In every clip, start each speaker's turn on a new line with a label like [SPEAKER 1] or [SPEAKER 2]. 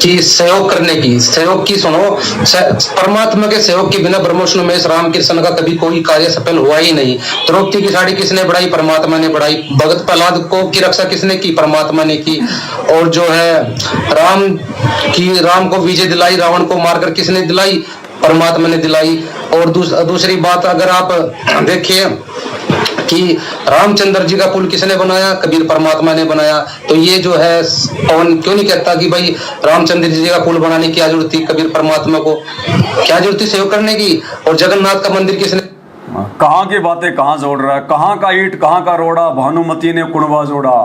[SPEAKER 1] कि सहयोग की सुनो। परमात्मा के सहयोग के बिना ब्रह्मविष्णु महेश राम कृष्ण का कभी कोई कार्य सफल हुआ ही नहीं। द्रौपदी की साड़ी किसने बढ़ाई? परमात्मा ने बढ़ाई। भगत प्रहलाद को की रक्षा किसने की? परमात्मा ने की। और जो है राम को विजय दिलाई, रावण को मारकर किसने दिलाई? परमात्मा ने दिलाई। और दूसरी बात अगर आप देखिए कि रामचंद्र जी का पुल किसने बनाया? कबीर परमात्मा ने बनाया। तो ये जो है पवन क्यों नहीं कहता कि भाई रामचंद्र जी का पुल बनाने की क्या जरूरत थी? कबीर परमात्मा को क्या जरूरत थी सहयोग करने की? और जगन्नाथ का मंदिर किसने?
[SPEAKER 2] कहाँ की बातें कहाँ जोड़ रहा है, कहाँ का ईट कहाँ का रोड़ा, भानुमती ने कुणबा जोड़ा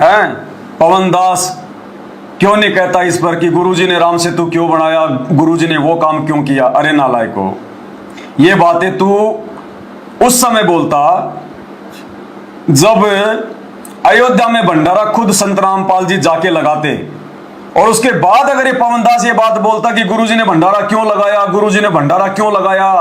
[SPEAKER 2] है। पवन दास क्यों नहीं कहता इस पर कि गुरुजी ने राम सेतु क्यों बनाया, गुरुजी ने वो काम क्यों किया? अरे नालायको, ये बातें तू उस समय बोलता जब अयोध्या में भंडारा खुद संत रामपाल जी जाके लगाते, और उसके बाद अगर ये पवन दास ये बात बोलता कि गुरुजी ने भंडारा क्यों लगाया, गुरुजी ने भंडारा क्यों लगाया,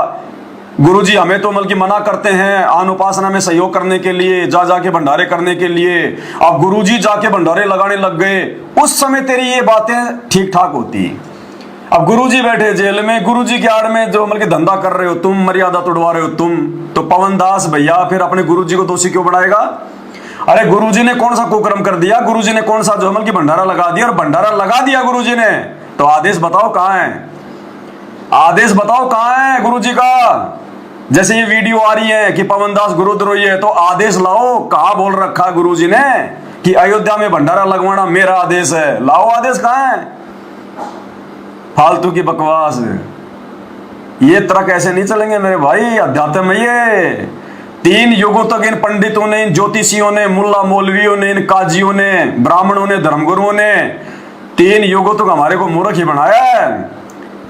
[SPEAKER 2] गुरुजी हमें तो बल्कि मना करते हैं आन उपासना में सहयोग करने के लिए, जा जाके भंडारे करने के लिए, अब गुरुजी जाके भंडारे लगाने लग गए, उस समय तेरी ये बातें ठीक ठाक होती। अब गुरुजी बैठे जेल में, गुरुजी के आड़ में जो मतलब धंधा कर रहे हो तुम, मर्यादा तोड़वा रहे हो तुम, तो पवन दास भैया फिर अपने गुरुजी को दोषी क्यों बनाएगा? अरे गुरुजी ने कौन सा कुकर्म कर दिया? गुरुजी ने कौन सा जो मतलब भंडारा लगा दिया? और भंडारा लगा दिया गुरुजी ने, तो आदेश बताओ कहां है? आदेश बताओ कहां है गुरुजी का? जैसे ये वीडियो आ रही है कि पवन दास गुरुद्रोही है, तो आदेश लाओ, कहां बोल रखा है गुरुजी ने कि अयोध्या में भंडारा लगवाना मेरा आदेश है? लाओ आदेश, कहां है? फालतू की बकवास, ये तरह कैसे नहीं चलेंगे मेरे भाई। अध्यात्म में ये 3 युगों तक इन पंडितों ने, इन ज्योतिषियों ने, मुल्ला मौलवियों ने, इन काजियों ने, ब्राह्मणों ने, धर्मगुरुओं ने 3 युगों तक हमारे को मूर्ख ही बनाया है।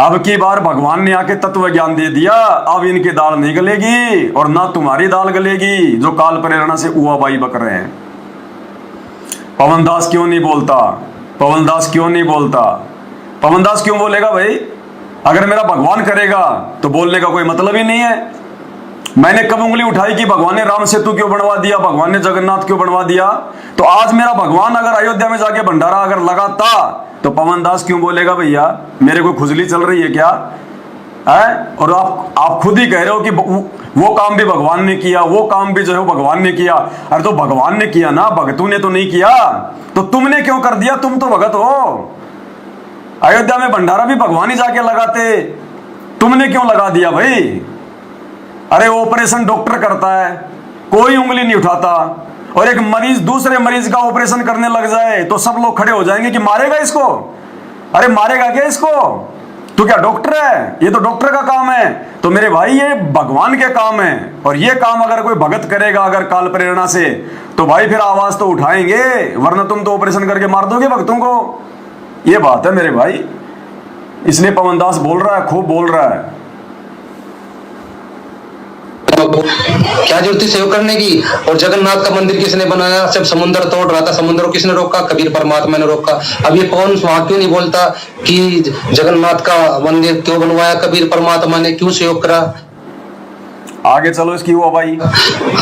[SPEAKER 2] अब की बार भगवान ने आके तत्व ज्ञान दे दिया, अब इनकी दाल नहीं गलेगी और ना तुम्हारी दाल गलेगी जो काल प्रेरणा से उआबाई बक रहे हैं। पवन दास क्यों नहीं बोलता? पवन दास क्यों नहीं बोलता? पवन दास क्यों बोलेगा भाई? अगर मेरा भगवान करेगा तो बोलने का कोई मतलब ही नहीं है। मैंने कब उंगली उठाई कि भगवान ने राम सेतु क्यों बनवा दिया, भगवान ने जगन्नाथ क्यों बनवा दिया? तो आज मेरा भगवान अगर अयोध्या में जाके भंडारा अगर लगाता तो पवन दास क्यों बोलेगा भैया मेरे को खुजली चल रही है क्या है? और आप खुद ही कह रहे हो कि वो काम भी भगवान ने किया, वो काम भी जो है भगवान ने किया। अरे तो भगवान ने किया ना, भगतों ने तो नहीं किया, तो तुमने क्यों कर दिया? तुम तो भगत हो। अयोध्या में भंडारा भी भगवान ही जाके लगाते, तुमने क्यों लगा दिया भाई? अरे ऑपरेशन डॉक्टर करता है, कोई उंगली नहीं उठाता, और एक मरीज दूसरे मरीज का ऑपरेशन करने लग जाए तो सब लोग खड़े हो जाएंगे कि मारेगा इसको। अरे मारेगा क्या इसको? तू क्या डॉक्टर है? ये तो डॉक्टर का काम है। तो मेरे भाई ये भगवान के काम है, और ये काम अगर कोई भगत करेगा अगर काल प्रेरणा से, तो भाई फिर आवाज तो उठाएंगे, वरना तुम तो ऑपरेशन करके मार दोगे भक्तों को। ये बात है मेरे भाई, इसलिए पवन दास बोल रहा है, खूब बोल रहा है।
[SPEAKER 1] क्या जरूरत थी सहयोग करने की? और जगन्नाथ का मंदिर किसने बनाया? जब समुद्र तोड़ रहा था, समुद्र को किसने रोका? कबीर परमात्मा ने रोका। अब ये पवन वहां क्यों नहीं बोलता कि जगन्नाथ का मंदिर क्यों बनवाया? कबीर परमात्मा ने क्यों सहयोग करा?
[SPEAKER 2] आगे चलो इसकी हुआ भाई।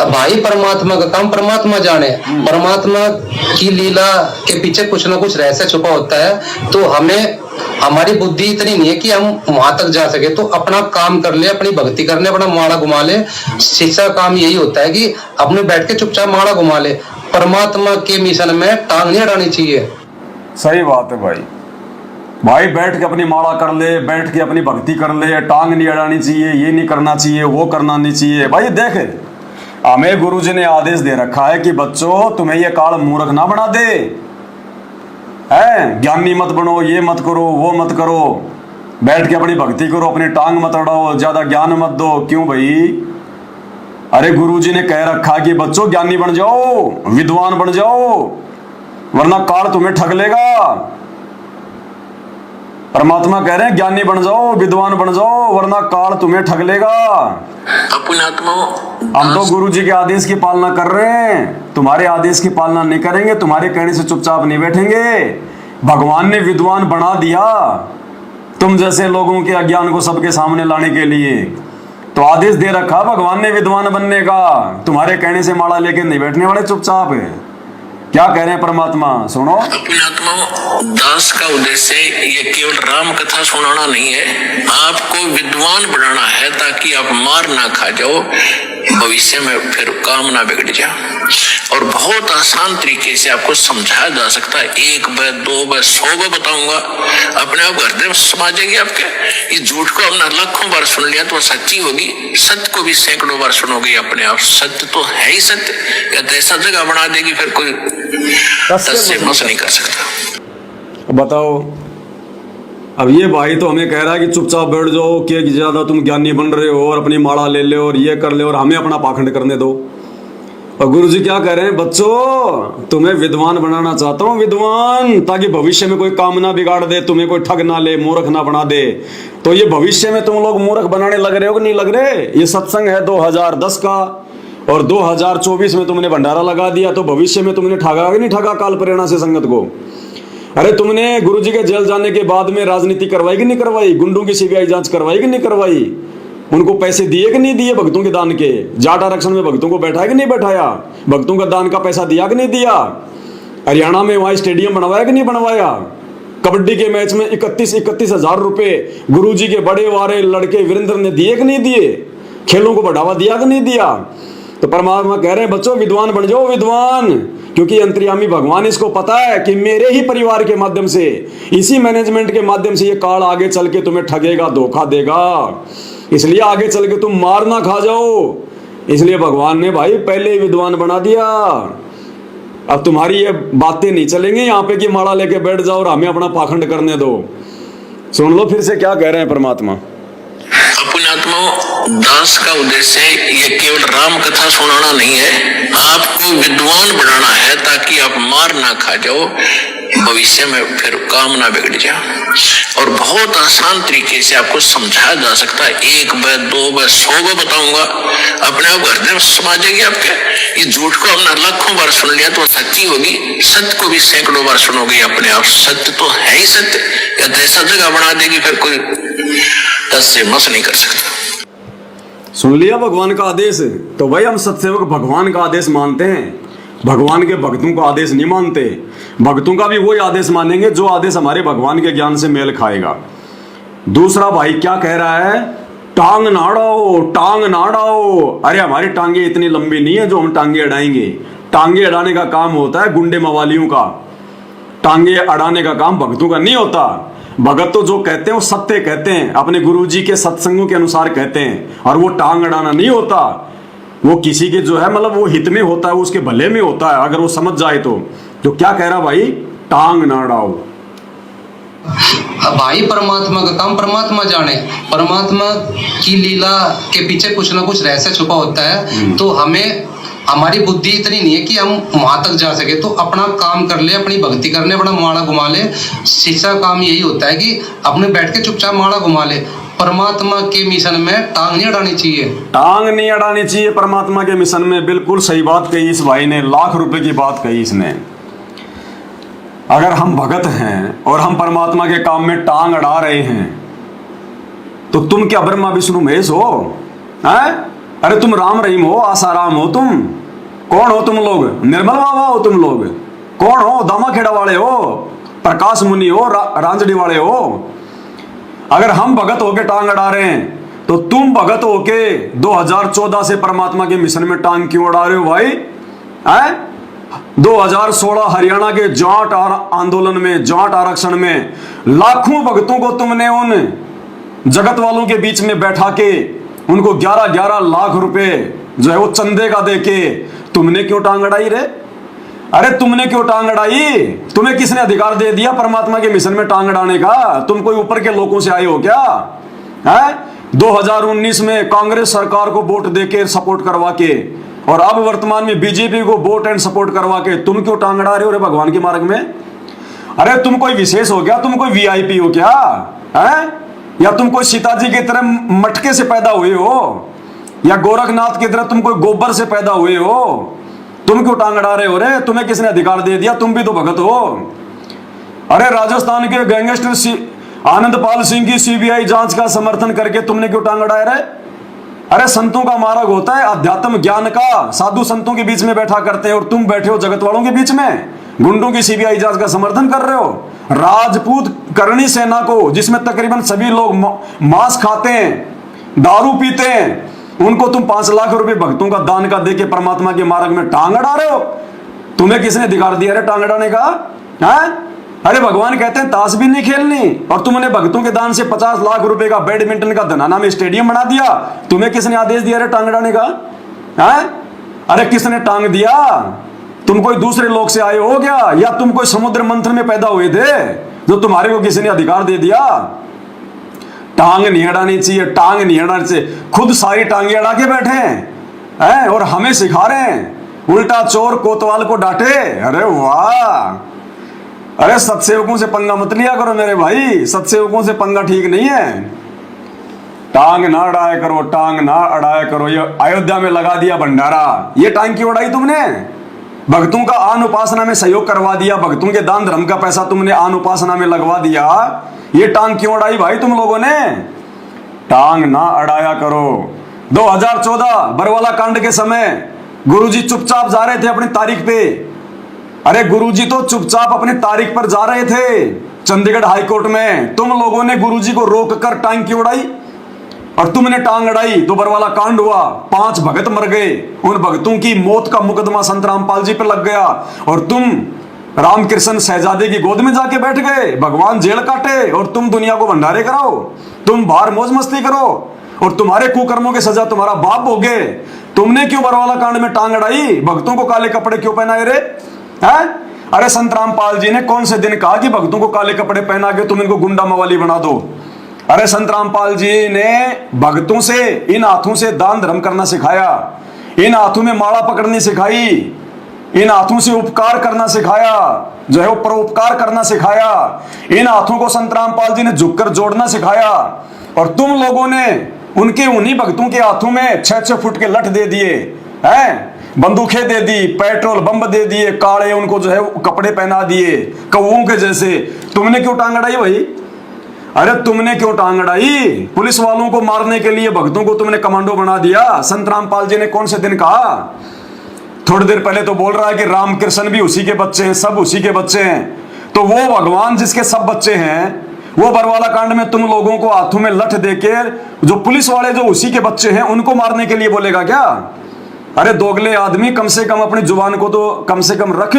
[SPEAKER 1] भाई परमात्मा का काम परमात्मा जाने। परमात्मा की लीला के पीछे कुछ ना कुछ रहस्य छुपा होता है, तो हमें हमारी बुद्धि इतनी नहीं है कि हम वहां तक जा सके। तो अपना काम कर ले, अपनी भक्ति करने, अपना माड़ा घुमा ले। शिक्षा का काम यही होता है कि अपने बैठ के चुपचाप माड़ा घुमा ले। परमात्मा के मिशन में टांग नहीं अड़ानी चाहिए।
[SPEAKER 2] सही बात है भाई, भाई बैठ के अपनी माला कर ले, बैठ के अपनी भक्ति कर ले, टांग नहीं अड़ानी चाहिए, ये नहीं करना चाहिए, वो करना नहीं चाहिए। भाई देखे हमें गुरुजी ने आदेश दे रखा है कि बच्चों तुम्हें ये काल मूर्ख ना बना दे, है ज्ञानी मत बनो, ये मत करो, वो मत करो, बैठ के अपनी भक्ति करो, अपनी टांग मत अड़ाओ, ज्यादा ज्ञान मत दो। क्यों भाई? अरे गुरुजी ने कह रखा कि बच्चों ज्ञानी बन जाओ, विद्वान बन जाओ, वरना काल तुम्हें ठग लेगा। परमात्मा कह रहे हैं ज्ञानी बन जाओ, विद्वान बन जाओ, वरना काल तुम्हें ठग लेगा। हम तो गुरु जी के आदेश की पालना कर रहे हैं, तुम्हारे आदेश की पालना नहीं करेंगे, तुम्हारे कहने से चुपचाप नहीं बैठेंगे। भगवान ने विद्वान बना दिया तुम जैसे लोगों के अज्ञान को सबके सामने लाने के लिए, तो आदेश दे रखा भगवान ने विद्वान बनने का। तुम्हारे कहने से माला लेके नहीं बैठने वाले चुपचाप है। क्या कह रहे हैं परमात्मा, सुनो।
[SPEAKER 3] अपने आत्मा दास का उद्देश्य ये केवल राम कथा सुनाना नहीं है, आपको विद्वान बनाना है ताकि आप मार ना खा जाओ, भविष्य में फिर काम ना बिगड़ जाए। और बहुत आसान तरीके से आपको समझाया जा सकता है, 1 बार 2 बार 100 बार बताऊंगा, अपने आप हृदय में समा जाएगी आपके। इस झूठ को हमने लाखों बार सुन लिया तो सच्ची होगी, सत्य को भी सैकड़ों बार सुनोगे अपने आप, सत्य तो है ही सत्य, या तो ऐसा जगह बना देगी फिर कोई तस्य मस नहीं कर सकता।
[SPEAKER 2] बताओ, अब ये भाई तो हमें कह रहा है कि चुपचाप बैठ जाओ, कि ज्यादा तुम ज्ञानी बन रहे हो और अपनी माला ले लो और ये कर ले और हमें अपना पाखंड करने दो। और गुरुजी क्या कह रहे हैं, बच्चों तुम्हें विद्वान बनाना चाहता हूं, विद्वान, ताकि भविष्य में कोई काम ना बिगाड़ दे, तुम्हें कोई ठग ना ले, मूर्ख ना बना दे। तो ये भविष्य में तुम लोग मूर्ख बनाने लग रहे हो कि नहीं लग रहे? ये सत्संग है 2010 का और 2024 में तुमने भंडारा लगा दिया, तो भविष्य में तुमने ठगा कि नहीं ठगा काल प्रेरणा से संगत को? अरे तुमने गुरुजी के जेल जाने के बाद में राजनीति करवाई कि नहीं करवाई? गुंडों की सीबीआई जांच करवाई कि नहीं करवाई? उनको पैसे दिए कि नहीं दिए भक्तों के दान के? जाट आरक्षण में भक्तों को बैठाया कि नहीं बैठाया? भक्तों का दान का पैसा दिया कि नहीं दिया? हरियाणा में वहां स्टेडियम बनवाया कि नहीं बनवाया? कबड्डी के मैच में 31 हजार रुपए गुरुजी के बड़े वारे लड़के वीरेंद्र ने दिए कि नहीं दिए? खेलों को बढ़ावा दिया कि नहीं दिया? तो परमात्मा कह रहे हैं बच्चों विद्वान बन जाओ, विद्वान, क्योंकि अंतर्यामी भगवान इसको पता है कि मेरे ही परिवार के माध्यम से, इसी मैनेजमेंट के माध्यम से ये काल आगे चल के तुम्हें ठगेगा, धोखा देगा, इसलिए आगे चल के तुम मार ना खा जाओ। इसलिए भगवान ने भाई पहले ही विद्वान बना दिया। अब तुम्हारी ये बातें नहीं चलेंगी यहाँ पे कि माला लेके बैठ जाओ और हमें अपना पाखंड करने दो। सुन लो फिर से क्या कह रहे हैं परमात्मा।
[SPEAKER 3] अपने आत्मा दास का उद्देश्य ये केवल राम कथा सुनाना नहीं है, आपको विद्वान बनाना है ताकि आप मार ना खा जाओ, भविष्य में फिर काम ना बिगड़ जाए। और बहुत आसान तरीके से आपको समझाया जा सकता है, 1 बार 2 बार 100 बार बताऊंगा, अपने आप हृदय में समा जाएगी आपके। इस झूठ को हमने लाखों बार सुन लिया तो सच्ची होगी, सत्य को भी सैकड़ों बार सुनोगे अपने आप, सत्य तो है ही सत्य, या तो ऐसा जगह बना देगी फिर कोई तस्य मस नहीं कर सकता।
[SPEAKER 2] सुन लिया भगवान का आदेश? तो भाई हम सत्सेवक भगवान का आदेश मानते हैं, भगवान के भक्तों का आदेश नहीं मानते। भक्तों का भी वही आदेश मानेंगे जो आदेश हमारे भगवान के ज्ञान से मेल खाएगा। दूसरा भाई क्या कह रहा है, टांग ना अड़ाओ, टांग ना अड़ाओ। अरे हमारी टांगे इतनी लंबी नहीं है जो हम टांगे अड़ाएंगे। टांगे अड़ाने का काम होता है गुंडे मवालियों का, टांगे अड़ाने का काम भक्तों का नहीं होता। भगत तो जो कहते हैं वो सत्य कहते हैं, अपने गुरुजी के सत्संगों के अनुसार कहते हैं, और वो टांग अड़ाना नहीं होता। वो किसी के जो है मतलब वो हित में होता है, वो उसके भले में होता है अगर वो समझ जाए तो क्या कह रहा भाई, टांग ना अड़ाओ।
[SPEAKER 1] भाई परमात्मा का काम परमात्मा जाने, परमात्मा की लीला के पीछे कुछ ना कुछ रहस्य छुपा होता है। तो हमें, हमारी बुद्धि इतनी नहीं है कि हम वहां तक जा सके, तो अपना काम कर ले, अपनी भक्ति करने, अपना माड़ा घुमा ले। शिक्षा काम यही होता है कि अपने बैठ के चुपचाप माड़ा घुमा ले। परमात्मा के मिशन में टांग नहीं अड़ानी चाहिए,
[SPEAKER 2] टांग नहीं अड़ानी चाहिए परमात्मा के मिशन में। बिल्कुल सही बात कही इस भाई ने, लाख रुपए की बात कही इसने। अगर हम भगत हैं और हम परमात्मा के काम में टांग अड़ा रहे हैं तो तुम क्या ब्रह्मा विष्णु महेश हो? हैं? अरे तुम राम रहीम हो, आसाराम हो, तुम कौन हो? तुम लोग निर्मल बाबा हो, तुम लोग कौन हो? दामाखेड़ा वाले हो, प्रकाश मुनि हो, रांजड़ी वाले हो? अगर हम भगत होके टांग अड़ा रहे हैं तो तुम भगत होके 2014 से परमात्मा के मिशन में टांग क्यों अड़ा रहे हो भाई? हैं? 2016 हरियाणा के जाट आंदोलन में, जाट आरक्षण में लाखों भक्तों को तुमने उन जगत वालों के बीच में बैठा के उनको 11-11 लाख रुपए जो है वो चंदे का देके तुमने क्यों टांग अड़ाई रे? अरे तुमने क्यों टांग अड़ाई? तुम्हें किसने अधिकार दे दिया परमात्मा के मिशन में टांग अड़ाने का? तुम कोई ऊपर के लोगों से आए हो क्या? है 2019 में कांग्रेस सरकार को वोट देके सपोर्ट करवा के, और अब वर्तमान में बीजेपी को वोट एंड सपोर्ट करवा के तुम क्यों टांग अड़ा रहे हो रे भगवान के मार्ग में? अरे तुम कोई विशेष हो क्या? तुम कोई वीआईपी हो क्या? है या तुम कोई सीताजी की तरह मटके से पैदा हुए हो, या गोरखनाथ की तरह तुम कोई गोबर से पैदा हुए हो? तुम क्यों टांग अड़ा रहे हो रे? तुम्हें किसने अधिकार दे दिया? तुम भी तो भगत हो। अरे राजस्थान के गैंगस्टर आनंदपाल सिंह की सीबीआई जांच का समर्थन करके तुमने क्यों टांग अड़ाया रे? अरे संतों का मार्ग होता है अध्यात्म ज्ञान का, साधु संतों के बीच में बैठा करते हैं, और तुम बैठे हो जगत वालों के बीच में, गुंडों की सीबीआई जांच का समर्थन कर रहे हो। राजपूत करणी सेना को, जिसमें तकरीबन सभी लोग मांस खाते हैं, दारू पीते हैं, उनको तुम 5 लाख रुपए भक्तों का दान का देके परमात्मा के मार्ग में टांग अड़ा रहे हो। तुम्हें किसने अधिकार दिया रे टांग अड़ाने का? है? अरे भगवान कहते हैं ताश भी नहीं खेलनी, और तुमने भक्तों के दान से 50 लाख रुपए का बैडमिंटन का धनाना में स्टेडियम बना दिया। तुम्हें किसने आदेश दिया रे टांग अड़ाने का? है? अरे किसने टांग दिया? तुम कोई दूसरे लोक से आए हो क्या, या तुम कोई समुद्र मंथन में पैदा हुए थे जो तुम्हारे को किसी ने अधिकार दे दिया? टांग नहीं अड़ानी चाहिए, टांग नहीं अड़ानी चाहिए। खुद सारी टांगे अड़ा के बैठे हैं और हमें सिखा रहे हैं, उल्टा चोर कोतवाल को डांटे। अरे वाह! अरे सत्सेवकों से पंगा मत लिया करो मेरे भाई, सत्सेवकों से पंगा ठीक नहीं है। टांग ना अड़ाया करो, टांग ना अड़ाया करो। ये अयोध्या में लगा दिया भंडारा, ये टांग क्यों उड़ाई तुमने? भक्तों का आन उपासना में सहयोग करवा दिया, भक्तों के दान धर्म का पैसा तुमने आन उपासना में लगवा दिया। ये टांग क्यों अड़ाई भाई तुम लोगों ने? टांग ना अड़ाया करो। 2014 बरवाला कांड के समय गुरुजी चुपचाप जा रहे थे अपनी तारीख पे। अरे गुरुजी तो चुपचाप अपनी तारीख पर जा रहे थे चंडीगढ़ हाईकोर्ट में। तुम लोगों ने गुरुजी को रोककर टांग क्यों उड़ाई? और तुमने टांग अड़ाई तो बरवाला कांड हुआ, 5 भगत मर गए। उन भक्तों की मौत का मुकदमा संत रामपाल जी पर लग गया, और तुम रामकृष्ण शहजादे की गोद में जाके बैठ गए। भगवान जेल काटे और तुम दुनिया को भंडारे कराओ, तुम बाहर मौज मस्ती करो, और तुम्हारे कुकर्मों की सजा तुम्हारा बाप भोगे। तुमने क्यों बरवाला कांड में टांग अड़ाई? भक्तों को काले कपड़े क्यों पहनाए रे? हैं? अरे संत रामपाल जी ने कौन से दिन कहा कि भक्तों को काले कपड़े पहना के तुम इनको गुंडा मवाली बना दो? अरे संत रामपाल जी ने भक्तों से इन हाथों से दान धर्म करना सिखाया, इन हाथों में माला पकड़नी सिखाई, इन हाथों से उपकार करना सिखाया, जो है वो परोपकार करना सिखाया। इन हाथों को संत रामपाल जी ने झुककर जोड़ना सिखाया, और तुम लोगों ने उनके उन्हीं भक्तों के हाथों में 6-6 फुट के लठ दे दिए हैं, बंदूकें दे दी, पेट्रोल बम दे दिए, काले उनको जो है कपड़े पहना दिए कौओं के जैसे। तुमने क्यों टांग अड़ाई भाई? अरे तुमने क्यों टांग अड़ाई? पुलिस वालों को मारने के लिए भक्तों को तुमने कमांडो बना दिया। संत रामपाल जी ने कौन से दिन कहा? थोड़ी देर पहले तो बोल रहा है कि रामकृष्ण भी उसी के बच्चे हैं, सब उसी के बच्चे हैं। तो वो भगवान जिसके सब बच्चे हैं, वो बरवाला कांड में तुम लोगों को हाथों में लठ देके जो पुलिस वाले जो उसी के बच्चे हैं उनको मारने के लिए बोलेगा क्या? अरे दोगले आदमी, कम से कम अपनी जुबान को तो कम से कम रख।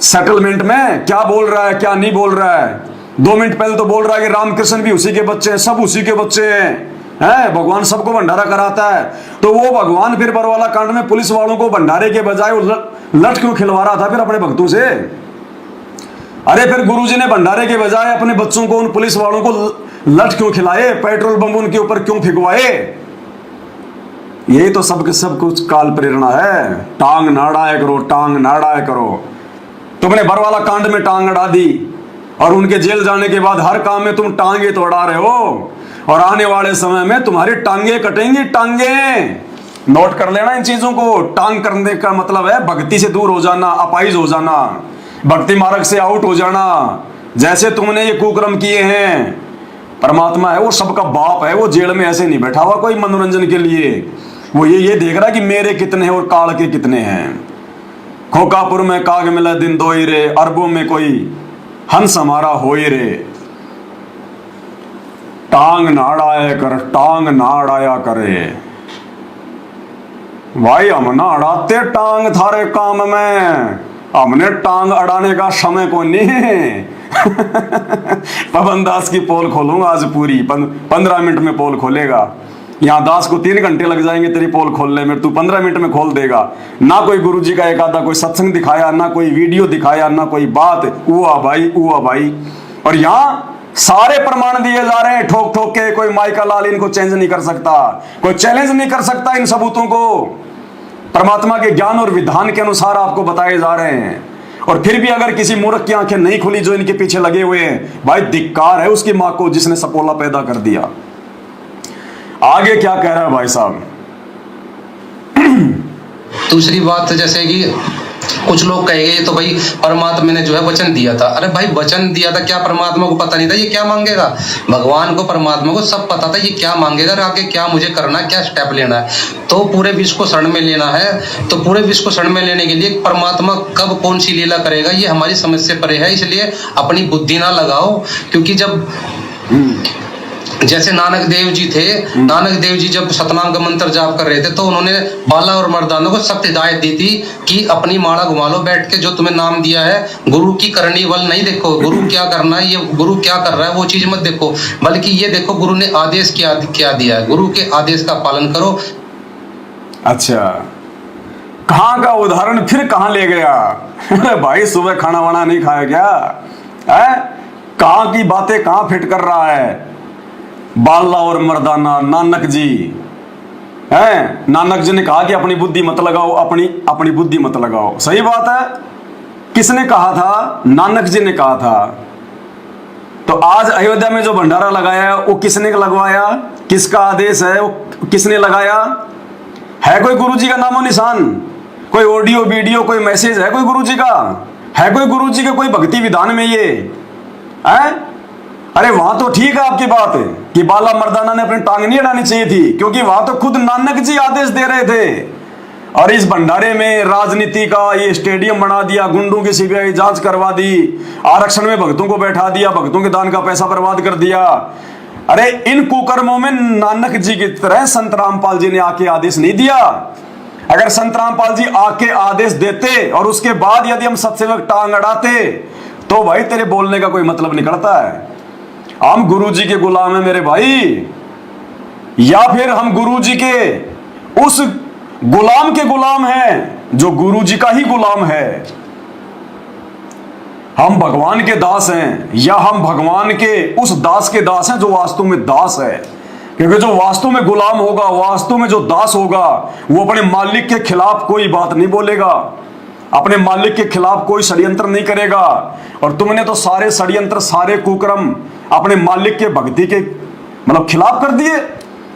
[SPEAKER 2] सेटलमेंट में क्या बोल रहा है क्या नहीं बोल रहा है? 2 मिनट पहले तो बोल रहा है कि रामकृष्ण भी उसी के बच्चे हैं, सब उसी के बच्चे हैं, भगवान सबको भंडारा कराता है। तो वो भगवान फिर बरवाला कांड में पुलिस वालों को भंडारे के बजाय लठ क्यों खिलवा रहा था फिर अपने भक्तों से? अरे फिर गुरुजी ने भंडारे के बजाय अपने बच्चों को उन पुलिस वालों को लठ क्यों खिलाए, पेट्रोल बम उनके ऊपर क्यों फिकवाए? यही तो सब कुछ काल प्रेरणा है। टांग ना अड़ाया करो, टांग ना अड़ाया करो। तुमने बरवाला कांड में टांग अड़ा दी, और उनके जेल जाने के बाद हर काम में तुम टांगे तो अड़ा रहे हो, और आने वाले समय में तुम्हारी टांगे कटेंगी, टांगे। नोट कर लेना इन चीजों को। टांग करने का मतलब है भक्ति से दूर हो जाना, अपाइज हो जाना, भक्ति मार्ग से आउट हो जाना। जैसे तुमने ये कुकर्म किए हैं, परमात्मा है वो सबका बाप है, वो जेल में ऐसे नहीं बैठा हुआ कोई मनोरंजन के लिए। वो ये देख रहा है कि मेरे कितने हैं और काल के कितने हैं। खोकापुर में काग मिला दिन दोई रे, अरबों में कोई हंस हमारा होई रे। टांग ना अड़ाया कर, टांग ना अड़ाया करे भाई। हम ना अड़ाते टांग थारे काम में, हमने टांग अड़ाने का समय को नहीं। पवन दास की पोल खोलूंगा आज पूरी, 15 मिनट में पोल खोलेगा। यहाँ दास को 3 घंटे लग जाएंगे तेरी पोल खोलने में, तू 15 मिनट में खोल देगा। ना कोई गुरुजी का एक आधा कोई सत्संग दिखाया, ना कोई वीडियो दिखाया, ना कोई बात। हुआ भाई। और यहाँ सारे प्रमाण दिए जा रहे हैं ठोक ठोक के। कोई माइका लाल इनको चेंज नहीं कर सकता, कोई चैलेंज नहीं कर सकता इन सबूतों को। परमात्मा के ज्ञान और विधान के अनुसार आपको बताए जा रहे हैं। और फिर भी अगर किसी मूर्ख की आंखें नहीं खुली जो इनके पीछे लगे हुए हैं, भाई धिक्कार है उसकी मां को जिसने सपोला पैदा कर दिया। आगे क्या कह रहा है भाई साहब?
[SPEAKER 1] दूसरी बात जैसे कि कुछ लोग कहेंगे तो भाई परमात्मा ने जो है वचन दिया था। अरे भाई वचन दिया था, क्या परमात्मा को पता नहीं था ये क्या मांगेगा? भगवान को, परमात्मा को सब पता था ये क्या मांगेगा और आगे क्या मुझे करना है, क्या स्टेप लेना है। तो पूरे विश्व को शरण में लेना है, तो पूरे विश्व को शरण में लेने के लिए परमात्मा कब कौन सी लीला करेगा ये हमारी समझ से परे है। इसलिए अपनी बुद्धि ना लगाओ, क्योंकि जब जैसे नानक देव जी थे, नानक देव जी जब सतनाम का मंत्र जाप कर रहे थे तो उन्होंने बाला और मर्दाना को सख्त हिदायत दी थी कि अपनी माला घुमा लो बैठ के, जो तुम्हें नाम दिया है गुरु की करनी बल नहीं देखो, गुरु क्या करना है, ये गुरु क्या कर रहा है वो चीज मत देखो, बल्कि ये देखो गुरु ने आदेश क्या दिया है, गुरु के आदेश का पालन करो।
[SPEAKER 2] अच्छा, कहाँ का उदाहरण फिर कहाँ ले गया? भाई सुबह खाना वाना नहीं खाया क्या है? कहाँ की बातें कहाँ फिट कर रहा है? बाला और मर्दाना नानक जी हैं। नानक जी ने कहा कि अपनी बुद्धि मत लगाओ, अपनी बुद्धि मत लगाओ। सही बात है। किसने कहा था? नानक जी ने कहा था। तो आज अयोध्या में जो भंडारा लगाया वो किसने लगवाया? किसका आदेश है? वो किसने लगाया है? कोई गुरु जी का नामो निशान, कोई ऑडियो वीडियो, कोई मैसेज है कोई गुरु जी का? है कोई गुरु जी के कोई भक्ति विधान में ये है? अरे वहां तो ठीक है आपकी बात है कि बाला मर्दाना ने अपनी टांग नहीं अड़ानी चाहिए थी, क्योंकि वहां तो खुद नानक जी आदेश दे रहे थे। और इस भंडारे में राजनीति का ये स्टेडियम बना दिया, गुंडों की सीबीआई जांच करवा दी, आरक्षण में भक्तों को बैठा दिया, भक्तों के दान का पैसा बर्बाद कर दिया। अरे इन कुकर्मों में नानक जी की तरह संत रामपाल जी ने आके आदेश नहीं दिया। अगर संत रामपाल जी आके आदेश देते और उसके बाद यदि हम सत्सेवक टांग अड़ाते तो भाई तेरे बोलने का कोई मतलब निकलता है। हम गुरु जी के गुलाम हैं मेरे भाई, या फिर हम गुरु जी के उस गुलाम के गुलाम हैं जो गुरु जी का ही गुलाम है। हम भगवान के दास हैं या हम भगवान के उस दास के दास हैं जो वास्तव में दास है। क्योंकि जो वास्तव में गुलाम होगा, वास्तव में जो दास होगा, वो अपने मालिक के खिलाफ कोई बात नहीं बोलेगा, अपने मालिक के खिलाफ कोई षड्यंत्र नहीं करेगा। और तुमने तो सारे षड्यंत्र, सारे कुकर्म अपने मालिक के भक्ति के मतलब खिलाफ कर दिए,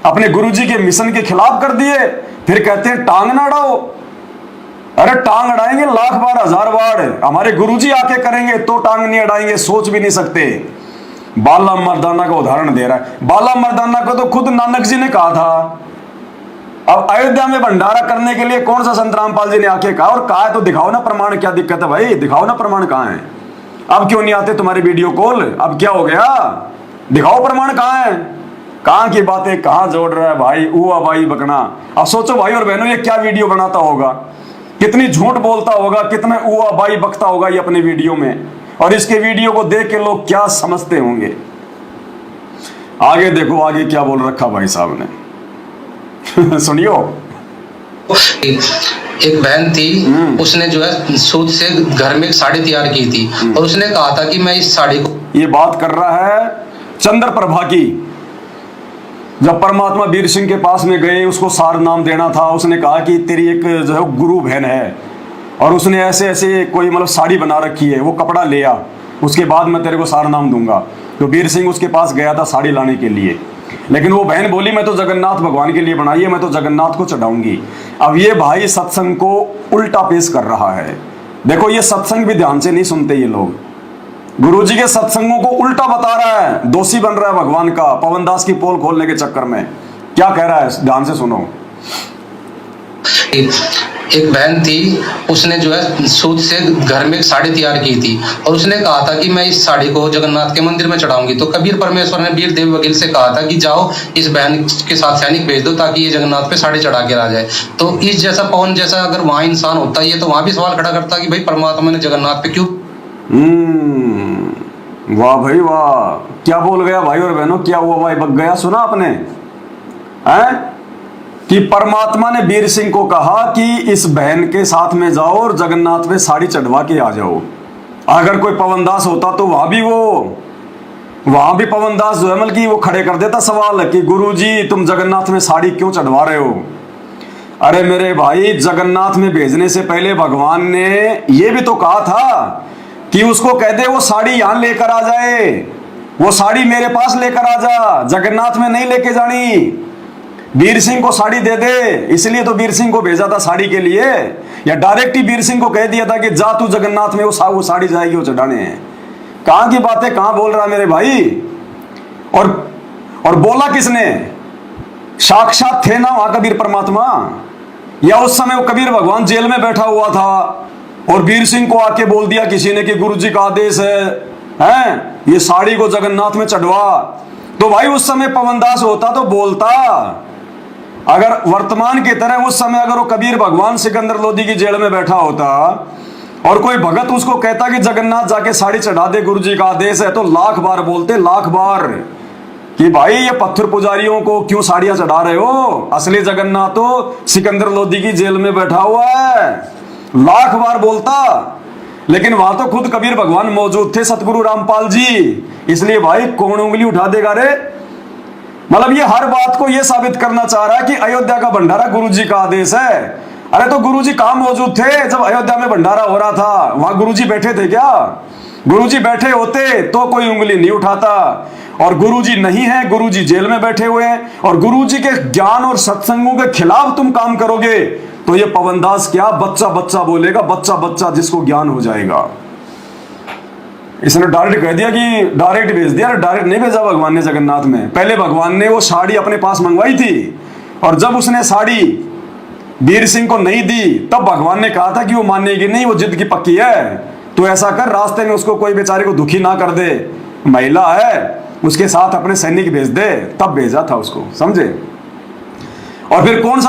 [SPEAKER 2] अपने गुरुजी के मिशन के खिलाफ कर दिए। फिर कहते हैं टांग ना अड़ाओ। अरे टांग अड़ाएंगे लाख बार हजार बार, हमारे गुरुजी आके करेंगे तो टांग नहीं अड़ाएंगे, सोच भी नहीं सकते। बाला मर्दाना का उदाहरण दे रहा है। बाला मर्दाना को तो खुद नानक जी ने कहा था। अब अयोध्या में भंडारा करने के लिए कौन सा संत रामपाल जी ने आके कहा? और कहा है तो दिखाओ ना प्रमाण, क्या दिक्कत है भाई? दिखाओ ना प्रमाण कहाँ है? अब क्यों नहीं आते तुम्हारे वीडियो कॉल? अब क्या हो गया? दिखाओ प्रमाण कहाँ है? कहाँ की बातें कहाँ जोड़ रहा है भाई? ऊआ भाई बकना। अब सोचो भाई और बहनों, ये क्या वीडियो बनाता होगा, कितनी झूठ बोलता होगा, कितना ऊआ भाई बकता होगा ये अपने वीडियो में। और इसके वीडियो को देख के लोग क्या समझते होंगे? आगे देखो आगे क्या बोल रखा भाई साहब ने। सुनियो।
[SPEAKER 1] एक बहन थी, उसने जो है सूत से घर में एक साड़ी तैयार की थी और उसने कहा था कि मैं इस साड़ी को,
[SPEAKER 2] ये बात कर रहा है चंद्र प्रभा की। जब परमात्मा वीर सिंह के पास में गए, उसको सार नाम देना था, उसने कहा कि तेरी एक जो है गुरु बहन है और उसने ऐसे ऐसे कोई मतलब साड़ी बना रखी है, वो कपड़ा ले आ, उसके बाद मैं तेरे को सार नाम दूंगा। तो वीर सिंह उसके पास गया था साड़ी लाने के लिए, लेकिन वो बहन बोली मैं तो जगन्नाथ भगवान के लिए बनाई है, मैं तो जगन्नाथ को चढ़ाऊंगी। अब ये भाई सत्संग को उल्टा पेश कर रहा है। देखो ये सत्संग भी ध्यान से नहीं सुनते ये लोग। गुरुजी के सत्संगों को उल्टा बता रहा है, दोषी बन रहा है भगवान का, पवनदास की पोल खोलने के चक्कर में। क्या कह रहा है ध्यान से सुनो।
[SPEAKER 1] एक बहन थी, उसने जो है सूत से घर में एक साड़ी तैयार की थी और उसने कहा था कि मैं इस साड़ी को जगन्नाथ के मंदिर में चढ़ाऊंगी। तो कबीर परमेश्वर ने वीर देव वकील से कहा था कि जाओ इस बहन के साथ सैनिक भेज दो ताकि ये जगन्नाथ पे साड़ी चढ़ा के आ जाए। तो इस जैसा पवन जैसा अगर वहां इंसान होता है तो वहां भी सवाल खड़ा करता कि भाई परमात्मा ने जगन्नाथ पे क्यों।
[SPEAKER 2] वाह भाई वाह, क्या बोल गया भाई और बहनों, क्या हुआ भाई बक गया? सुना आपने हैं कि परमात्मा ने वीर सिंह को कहा कि इस बहन के साथ में जाओ और जगन्नाथ में साड़ी चढ़वा के आ जाओ। अगर कोई पवनदास होता तो वहां भी पवनदास जो है मतलब कि वो खड़े कर देता सवाल कि गुरुजी तुम जगन्नाथ में साड़ी क्यों चढ़वा रहे हो? अरे मेरे भाई, जगन्नाथ में भेजने से पहले भगवान ने ये भी तो कहा था कि उसको कह दे वो साड़ी यहां लेकर आ जाए, वो साड़ी मेरे पास लेकर आ जा, जगन्नाथ में नहीं लेके जानी। वीर सिंह को साड़ी दे दे, इसलिए तो वीर सिंह को भेजा था साड़ी के लिए, या डायरेक्ट ही वीर सिंह को कह दिया था कि जा तू जगन्नाथ में वो साड़ी जाएगी वो चढ़ाने हैं। कहां की बातें कहां बोल रहा मेरे भाई। और बोला किसने? साक्षात थे ना वहां कबीर परमात्मा, या उस समय वो कबीर भगवान जेल में बैठा हुआ था और वीर सिंह को आके बोल दिया किसी ने कि गुरु जी का आदेश है ये साड़ी को जगन्नाथ में चढ़वा। तो भाई उस समय पवनदास होता तो बोलता, अगर वर्तमान की तरह उस समय अगर वो कबीर भगवान सिकंदर लोधी की जेल में बैठा होता और कोई भगत उसको कहता कि जगन्नाथ जाके साड़ी चढ़ा दे गुरु जी का आदेश है, तो लाख बार बोलते, लाख बार, कि भाई ये पत्थर पुजारियों को क्यों साड़ियां चढ़ा रहे हो, असली जगन्नाथ तो सिकंदर लोधी की जेल में बैठा हुआ है, लाख बार बोलता। लेकिन वहां तो खुद कबीर भगवान मौजूद थे, सतगुरु रामपाल जी, इसलिए भाई कौन उंगली उठा देगा रे। मतलब ये हर बात को ये साबित करना चाह रहा है कि अयोध्या का भंडारा गुरुजी का आदेश है। अरे तो गुरुजी कहां मौजूद थे जब अयोध्या में भंडारा हो रहा था? वहां गुरुजी बैठे थे क्या? गुरुजी बैठे होते तो कोई उंगली नहीं उठाता, और गुरुजी नहीं है, गुरुजी जेल में बैठे हुए हैं, और गुरुजी के ज्ञान और सत्संगों के खिलाफ तुम काम करोगे तो ये पवनदास क्या बच्चा बच्चा बोलेगा, बच्चा बच्चा जिसको ज्ञान हो जाएगा। इसने डायरेक्ट कह दिया कि डायरेक्ट भेज दिया, डायरेक्ट नहीं भेजा भगवान ने जगन्नाथ में। पहले भगवान ने वो साड़ी अपने पास मंगवाई थी, और जब उसने साड़ी वीर सिंह को नहीं दी तब भगवान ने कहा था कि वो मानेगी नहीं, वो जिद की पक्की है, तो ऐसा कर रास्ते में उसको कोई बेचारे को दुखी ना कर दे, महिला है, उसके साथ अपने सैनिक भेज दे। तब भेजा था उसको, समझे। और फिर कौन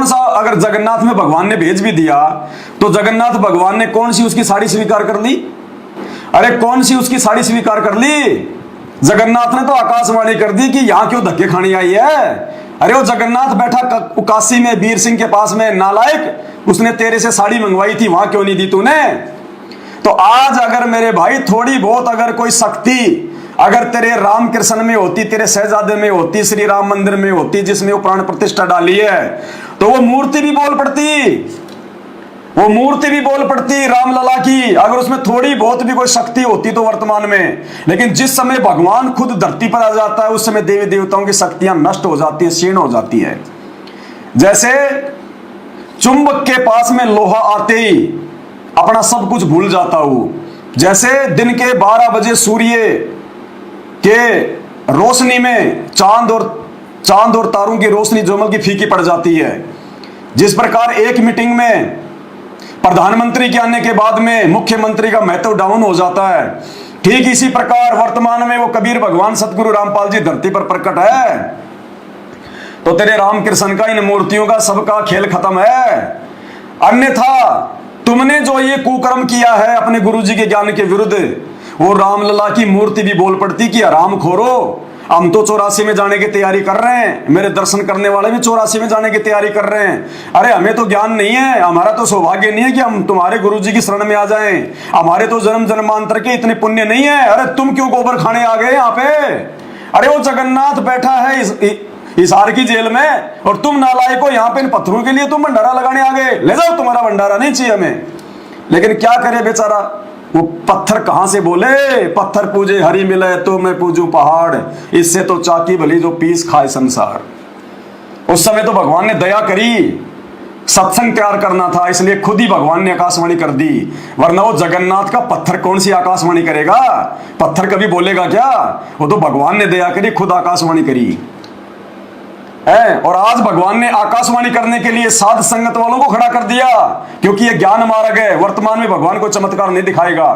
[SPEAKER 2] सा अगर जगन्नाथ में भगवान ने भेज भी दिया तो जगन्नाथ भगवान ने कौन सी उसकी साड़ी स्वीकार कर ली? अरे कौन सी उसकी साड़ी स्वीकार कर ली? जगन्नाथ ने तो आकाशवाणी कर दी कि यहां क्यों धक्के खाने आई है। अरे वो जगन्नाथ बैठा काशी में वीर सिंह के पास में, नालायक, उसने तेरे से साड़ी मंगवाई थी, वहां क्यों नहीं दी तूने? तो आज अगर मेरे भाई थोड़ी बहुत अगर कोई शक्ति अगर तेरे रामकृष्ण में होती, तेरे शहजादे में होती, श्री राम मंदिर में होती जिसमें वो प्राण प्रतिष्ठा डाली है, तो वो मूर्ति भी बोल पड़ती, वो मूर्ति भी बोल पड़ती रामलला की, अगर उसमें थोड़ी बहुत भी कोई शक्ति होती तो वर्तमान में। लेकिन जिस समय भगवान खुद धरती पर आ जाता है उस समय देवी देवताओं की शक्तियां नष्ट हो जाती है, क्षीण हो जाती है। जैसे चुंबक के पास में लोहा आते ही अपना सब कुछ भूल जाता हूं, जैसे दिन के 12 बजे सूर्य के रोशनी में चांद और तारों की रोशनी जोमल की फीकी पड़ जाती है, जिस प्रकार एक मीटिंग में प्रधानमंत्री के आने के बाद में मुख्यमंत्री का महत्व डाउन हो जाता है, ठीक इसी प्रकार वर्तमान में वो कबीर भगवान सतगुरु रामपाल जी धरती पर प्रकट है। तो तेरे रामकृष्ण का, इन मूर्तियों का, सबका खेल खत्म है। अन्यथा तुमने जो ये कुकर्म किया है अपने गुरुजी के ज्ञान के विरुद्ध, वो रामलला की मूर्ति भी बोल पड़ती कि हराम खोरो, हम तो 84 में जाने की तैयारी कर रहे हैं, मेरे दर्शन करने वाले भी 84 में जाने की तैयारी कर रहे हैं। अरे हमें तो ज्ञान नहीं है, हमारा तो सौभाग्य नहीं है कि हम तुम्हारे गुरुजी की शरण में आ जाएं, हमारे तो जन्म जन्मांतर के इतने पुण्य नहीं है। अरे तुम क्यों गोबर खाने आ गए यहाँ पे? अरे वो जगन्नाथ बैठा है हिसार की जेल में, और तुम नालायक को यहाँ पे इन पत्थरों के लिए तुम भंडारा लगाने आ गए। ले जाओ, तुम्हारा भंडारा नहीं चाहिए हमें। लेकिन क्या करे बेचारा, वो पत्थर कहां से बोले, पत्थर पूजे हरि मिले तो मैं पूजू पहाड़, इससे तो चाकी भली जो पीस खाए संसार। उस समय तो भगवान ने दया करी, सत्संग तैयार करना था, इसलिए खुद ही भगवान ने आकाशवाणी कर दी, वरना वो जगन्नाथ का पत्थर कौन सी आकाशवाणी करेगा? पत्थर कभी बोलेगा क्या? वो तो भगवान ने दया करी, खुद आकाशवाणी करी है। और आज भगवान ने आकाशवाणी करने के लिए साध संगत वालों को खड़ा कर दिया, क्योंकि ये ज्ञान मार्ग है। वर्तमान में भगवान को चमत्कार नहीं दिखाएगा।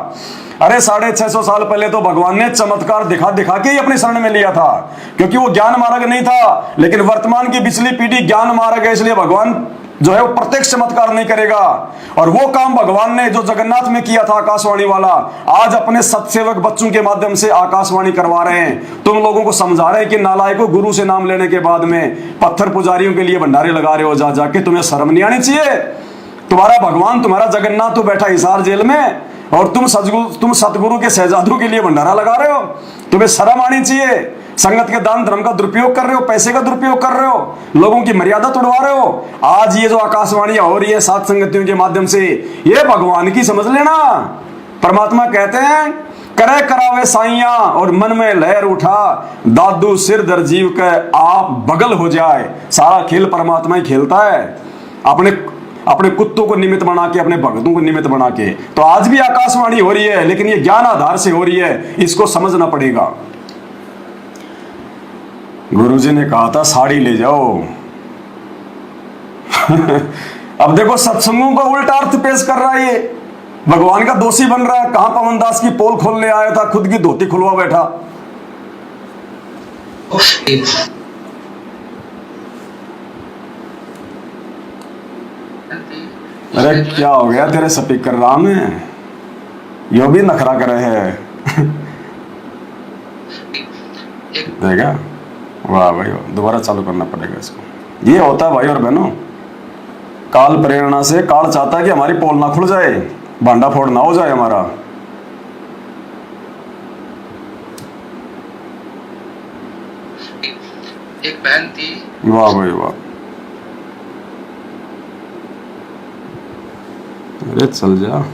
[SPEAKER 2] अरे 650 साल पहले तो भगवान ने चमत्कार दिखा दिखा के ही अपने शरण में लिया था, क्योंकि वो ज्ञान मार्ग नहीं था। लेकिन वर्तमान की पिछली पीढ़ी ज्ञान मार्ग है, इसलिए भगवान जो है वो प्रत्यक्ष चमत्कार नहीं करेगा। और वो काम भगवान ने जो जगन्नाथ में किया था आकाशवाणी वाला, आज अपने सत्सेवक बच्चों के माध्यम से आकाशवाणी करवा रहे हैं। तुम लोगों को समझा रहे हैं कि नालायकों, गुरु से नाम लेने के बाद में पत्थर पुजारियों के लिए भंडारे लगा रहे हो जा जाके, तुम्हें शर्म नहीं आनी चाहिए? तुम्हारा भगवान, तुम्हारा जगन्नाथ तो बैठा हिसार जेल में, और तुम सतगुरु के शहजादों के लिए भंडारा लगा रहे हो। तुम्हें शर्म आनी चाहिए। संगत के दान धर्म का दुरुपयोग कर रहे हो, पैसे का दुरुपयोग कर रहे हो, लोगों की मर्यादा तोड़वा रहे हो। आज ये जो आकाशवाणियां हो रही है सात संगतियों के माध्यम से, ये भगवान की समझ लेना। परमात्मा कहते हैं करे करावे में साइया और मन में लहर उठा, दादू सिर दर जीव के आप बगल हो जाए। सारा खेल परमात्मा ही खेलता है, अपने कुत्तों को निमित्त बना के, अपने भक्तों को निमित्त बना के। तो आज भी आकाशवाणी हो रही है, लेकिन ये ज्ञान आधार से हो रही है, इसको समझना पड़ेगा। गुरुजी ने कहा था साड़ी ले जाओ। अब देखो सत्संगों का उल्टा अर्थ पेश कर रहा है, ये भगवान का दोषी बन रहा है। कहां पवन दास की पोल खोलने आया था, खुद की धोती खुलवा बैठा। अरे क्या हो गया तेरे स्पीकर राम में, यो भी नखरा कर रहे हैं। देखा, वाह भाई, दोबारा चालू करना पड़ेगा इसको। ये होता है भाई और बहनों, काल प्रेरणा से। काल चाहता है कि हमारी पोल ना खुल जाए, भांडा फोड़ ना हो जाए हमारा।
[SPEAKER 1] एक बहन थी,
[SPEAKER 2] वाह भाई वाह, अरे चल जा।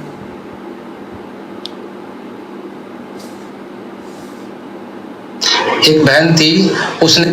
[SPEAKER 1] एक बहन थी, उसने